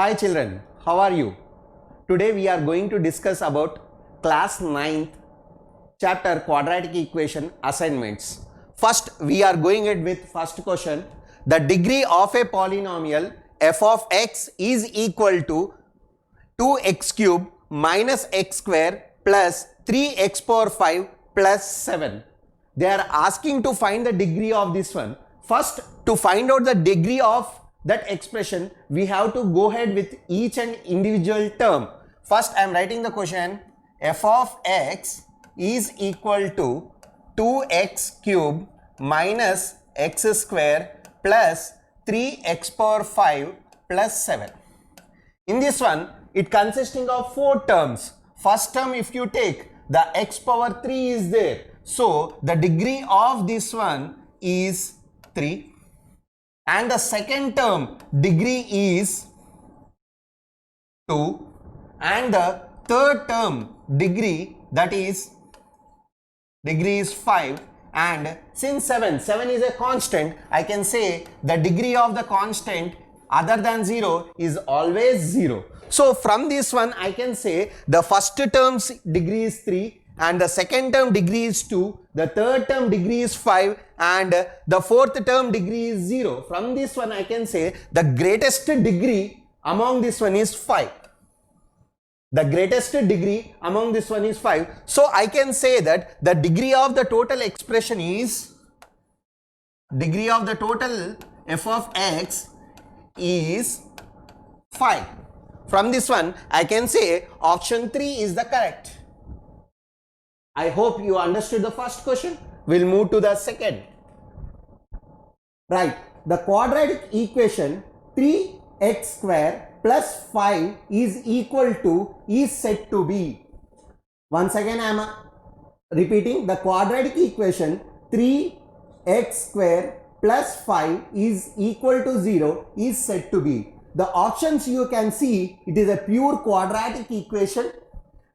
Hi children, how are you? Today we are going to discuss about class 9th chapter quadratic equation assignments. First we are going ahead with first question. The degree of a polynomial f of x is equal to 2x cube minus x square plus 3x power 5 plus 7. They are asking to find the degree of this one. First, to find out the degree of that expression, we have to go ahead with each and individual term. First, I am writing the question. F of x is equal to 2x cube minus x square plus 3x power 5 plus 7. In this one, it consisting of 4 terms. First term, if you take, the x power 3 is there. So, the degree of this one is 3. And the second term, degree is 2. And the third term, degree is 5. And since 7 is a constant, I can say the degree of the constant other than 0 is always 0. So from this one I can say the first term's degree is 3 and the second term degree is 2, the third term degree is 5 and the fourth term degree is 0. From this one I can say the greatest degree among this one is 5. The greatest degree among this one is 5. So I can say that the degree of the total expression is, degree of the total f of x is 5. From this one I can say option 3 is the correct. I hope you understood the first question. We'll move to the second. Right, the quadratic equation 3x square plus 5 is equal to is said to be. Once again I am repeating, the quadratic equation 3x square plus 5 is equal to 0 is said to be. The options you can see, it is a pure quadratic equation,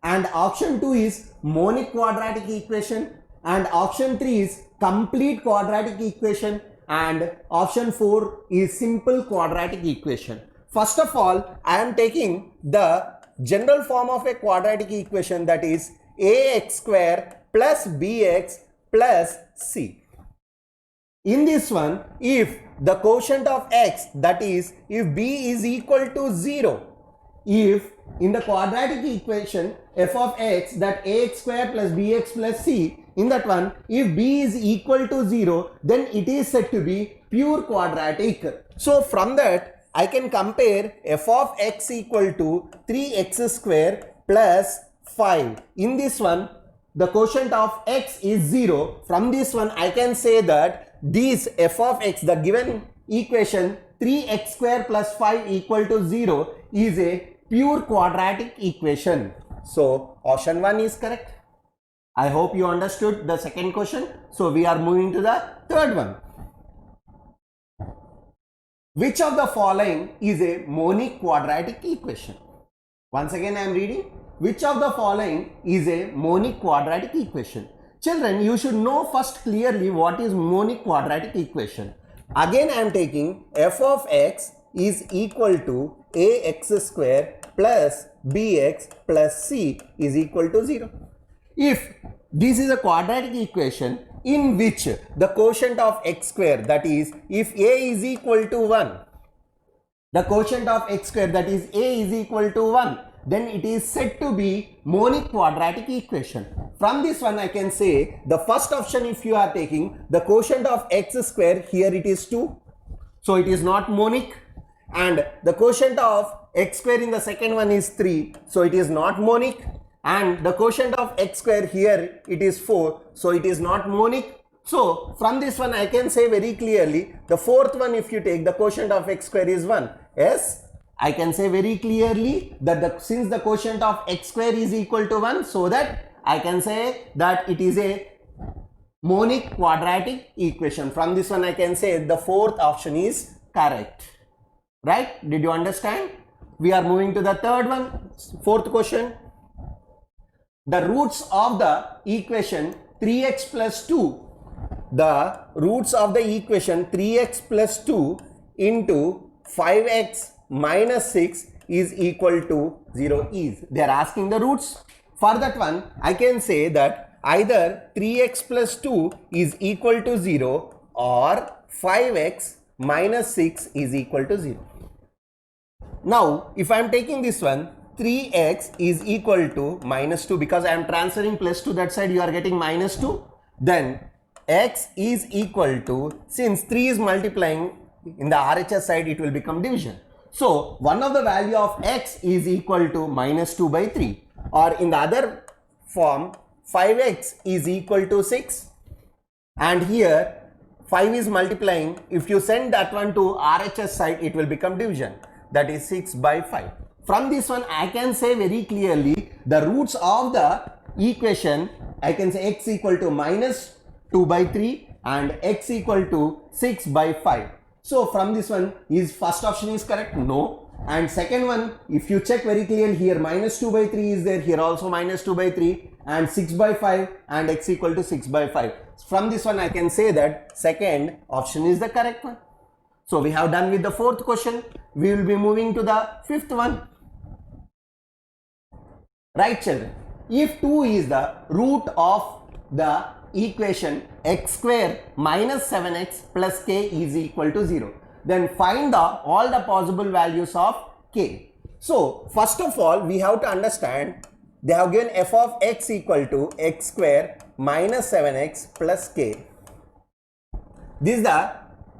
and option 2 is monic quadratic equation, and option 3 is complete quadratic equation, and option 4 is simple quadratic equation. First of all, I am taking the general form of a quadratic equation, that is ax square plus bx plus c. In this one, if the quotient of x, that is if b is equal to 0, if in the quadratic equation f of x, that ax square plus bx plus c, in that one if b is equal to 0, then it is said to be pure quadratic. So from that I can compare f of x equal to 3x square plus 5. In this one the quotient of x is 0. From this one I can say that this f of x, the given equation 3x square plus 5 equal to 0 is a pure quadratic equation. So option 1 is correct. I hope you understood the second question. So we are moving to the third one. Which of the following is a monic quadratic equation? Once again I am reading. Which of the following is a monic quadratic equation? Children, you should know first clearly what is monic quadratic equation. Again I am taking f of x is equal to ax square plus bx plus c is equal to 0. If this is a quadratic equation in which the quotient of x square, that is if a is equal to 1, the quotient of x square, that is a is equal to 1, then it is said to be monic quadratic equation. From this one I can say the first option, if you are taking the quotient of x square, here it is 2, so it is not monic, and the quotient of x square in the second one is 3, so it is not monic, and the quotient of x square here it is 4, so it is not monic. So from this one I can say very clearly the fourth one, if you take the quotient of x square is 1. Yes, I can say very clearly that since the quotient of x square is equal to 1, so that I can say that it is a monic quadratic equation. From this one I can say the fourth option is correct. Right? Did you understand? We are moving to the third one, fourth question. The roots of the equation 3x plus 2, the roots of the equation 3x plus 2 into 5x minus 6 is equal to 0 is. They are asking the roots. For that one, I can say that either 3x plus 2 is equal to 0 or 5x minus 6 is equal to 0. Now, if I am taking this one, 3x is equal to minus 2, because I am transferring plus to that side, you are getting minus 2. Then x is equal to, since 3 is multiplying in the RHS side, it will become division. So, one of the value of x is equal to minus 2 by 3, or in the other form, 5x is equal to 6, and here 5 is multiplying. If you send that one to RHS side, it will become division, that is 6 by 5. From this one, I can say very clearly the roots of the equation. I can say x equal to minus 2 by 3 and x equal to 6 by 5. So from this one, is first option is correct? No. And second one, if you check very clearly here, minus 2 by 3 is there, here also minus 2 by 3 and 6 by 5 and x equal to 6 by 5. From this one, I can say that second option is the correct one. So we have done with the fourth question. We will be moving to the fifth one. Right, children? If 2 is the root of the equation x square minus 7x plus k is equal to 0, then find all the possible values of k. So first of all, we have to understand they have given f of x equal to x square minus 7x plus k. This is the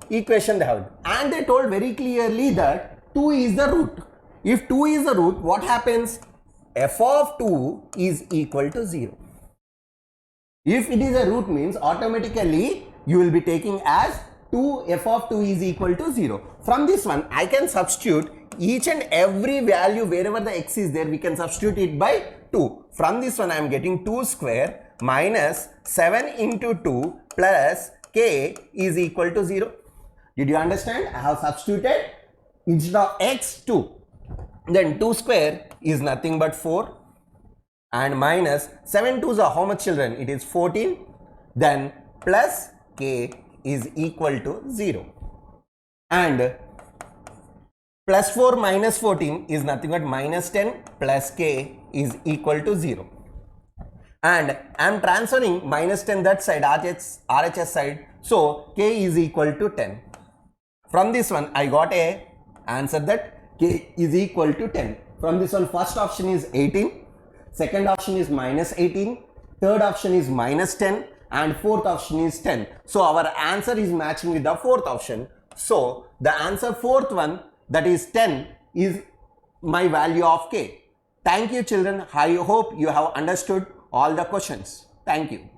equation they have, and they told very clearly that 2 is the root. If 2 is the root, what happens? F of 2 is equal to 0. If it is a root, means automatically you will be taking as 2 f of 2 is equal to 0. From this one, I can substitute each and every value wherever the x is there, we can substitute it by 2. From this one, I am getting 2 square minus 7 into 2 plus k is equal to 0. Did you understand? I have substituted instead of x 2. Then 2 square is nothing but 4 and minus 7 2s are how much, children? It is 14. Then plus k is equal to 0. And plus 4 minus 14 is nothing but minus 10 plus k is equal to 0. And I am transferring minus 10 that side, RHS side. So k is equal to 10. From this one, I got a answer that k is equal to 10. From this one, first option is 18, second option is minus 18, third option is minus 10 and fourth option is 10. So our answer is matching with the fourth option. So the answer fourth one, that is 10, is my value of k. Thank you, children. I hope you have understood all the questions. Thank you.